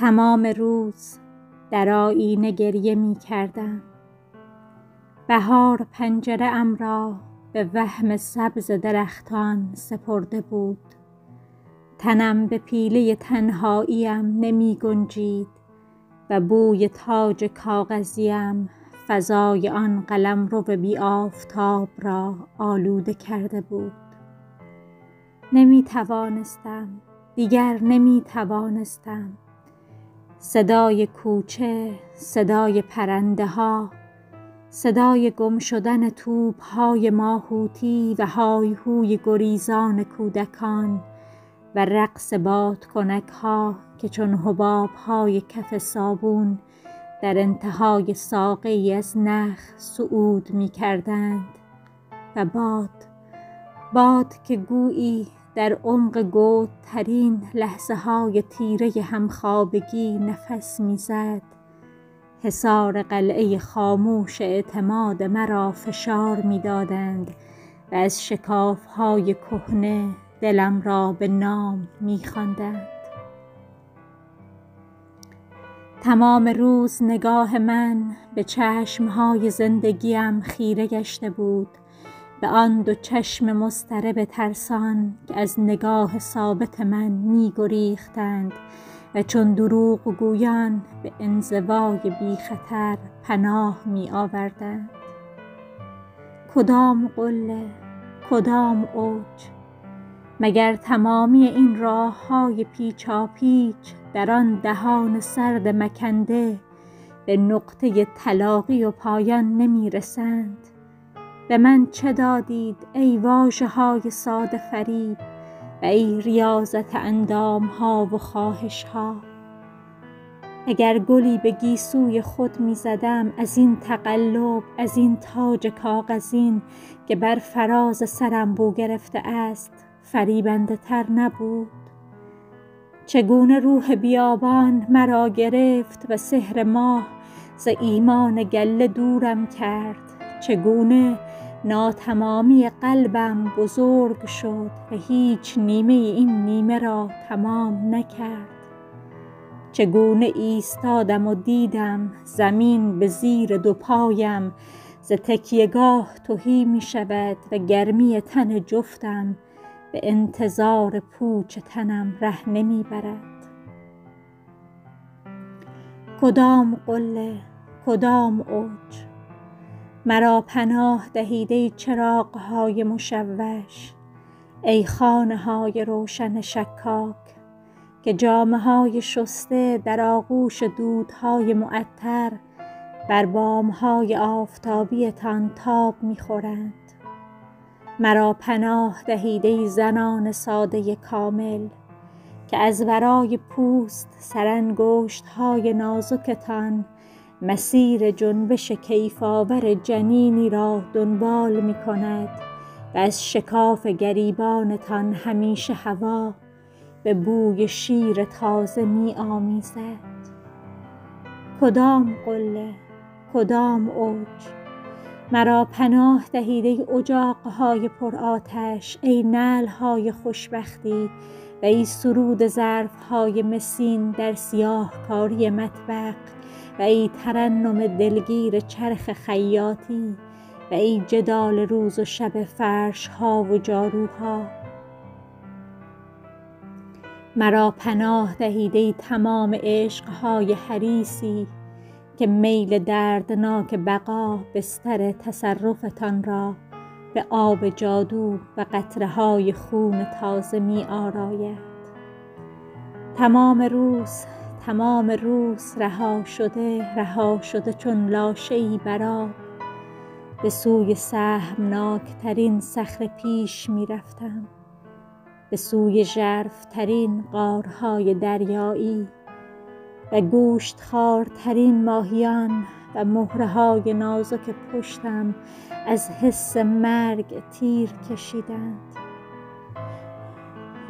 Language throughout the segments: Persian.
تمام روز در آیینه گریه می کردم. بهار پنجره ام را به وهم سبز درختان سپرده بود. تنم به پیله تنهاییم نمی گنجید و بوی تاج کاغذیم فضای آن قلمرو بی آفتاب را آلوده کرده بود. نمی توانستم، دیگر نمی توانستم. صدای کوچه، صدای پرنده ها، صدای گم شدن توپ های ماهوتی و های هوی گریزان کودکان و رقص بادکنک ها که چون حباب های کف صابون در انتهای ساقه‌ای از نخ صعود می کردند و باد که گویی در عمق گودترین لحظه های تیره همخوابگی نفس میزد، حصار قلعه خاموش اعتماد مرا فشار میدادند و از شکاف های کهنه دلم را به نام میخواندند. تمام روز نگاه من به چشمهای زندگیم خیره گشته بود، به آن دو چشم مضطرب ترسان که از نگاه ثابت من می گریختند و چون دروغ گویان به انزوای بی خطر پناه می آوردند. کدام قله، کدام اوج، مگر تمامی این راه های پیچاپیچ در آن دهان سرد مکنده به نقطه تلاقی و پایان نمی رسند؟ به من چه دادید ای واژه های ساده فریب و ای ریاضت اندام ها و خواهش ها؟ اگر گلی به گیسوی خود می زدم از این تقلب، از این تاج کاغذین که بر فراز سرم بو گرفته است، فریبنده تر نبود؟ چگونه روح بیابان مرا گرفت و سحر ماه ز ایمان گله دورم کرد؟ چگونه ناتمامی قلبم بزرگ شد و هیچ نیمه این نیمه را تمام نکرد؟ چگونه ایستادم و دیدم زمین به زیر دو پایم ز تکیه‌گاه تهی می شود و گرمی تن جفتم به انتظار پوچ تنم ره نمی برد؟ کدام قله، کدام اوج، مرا پناه دهید ای چراغ‌های مشوش، ای خانه‌های روشن شکاک که جامه‌های شسته در آغوش دودهای معطر بر بام‌های آفتابی‌تان تاب می‌خورند. مرا پناه دهید ای زنان ساده کامل که از ورای پوست سرانگشت‌های نازکتان مسیر جنبش کیف‌آور جنینی را دنبال می کند و از شکاف گریبانتان همیشه هوا به بوی شیر تازه می آمیزد. کدام قله، کدام اوج، مرا پناه دهید ای اجاق‌های پرآتش، ای نعل‌های خوشبختی و ای سرود ظرف‌های مسین در سیاهکاری مطبخ و ای ترنم دلگیر چرخ خیاطی و ای جدال روز و شب فرش‌ها و جاروها. مرا پناه دهید ای تمام عشق‌های حریصی که میل دردناک بقا بستر تصرفتان را به آب جادو و قطره‌های خون تازه می آراید. تمام روز رها شده چون لاشه‌ای بر آب به سوی سهمناکترین صخره پیش می رفتم، به سوی ژرف‌ترین غارهای دریایی و گوشتخوارترین ماهیان و مهره‌های نازک پشتم از حس مرگ تیر کشیدند.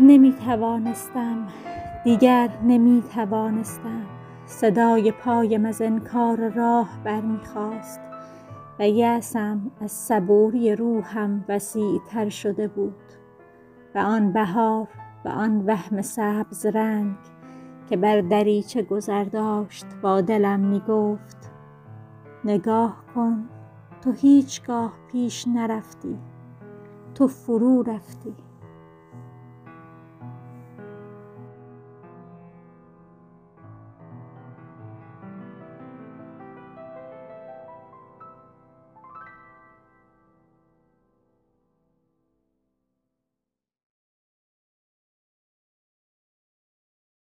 نمی توانستم، دیگر نمی توانستم. صدای پایم از انکار راه برمیخاست و یأسم از صبوری روحم وسیع‌تر شده بود و آن بهار و آن وهم سبز رنگ که بر دریچه گذر داشت با دلم می گفت نگاه کن تو هیچگاه پیش نرفتی، تو فرو رفتی.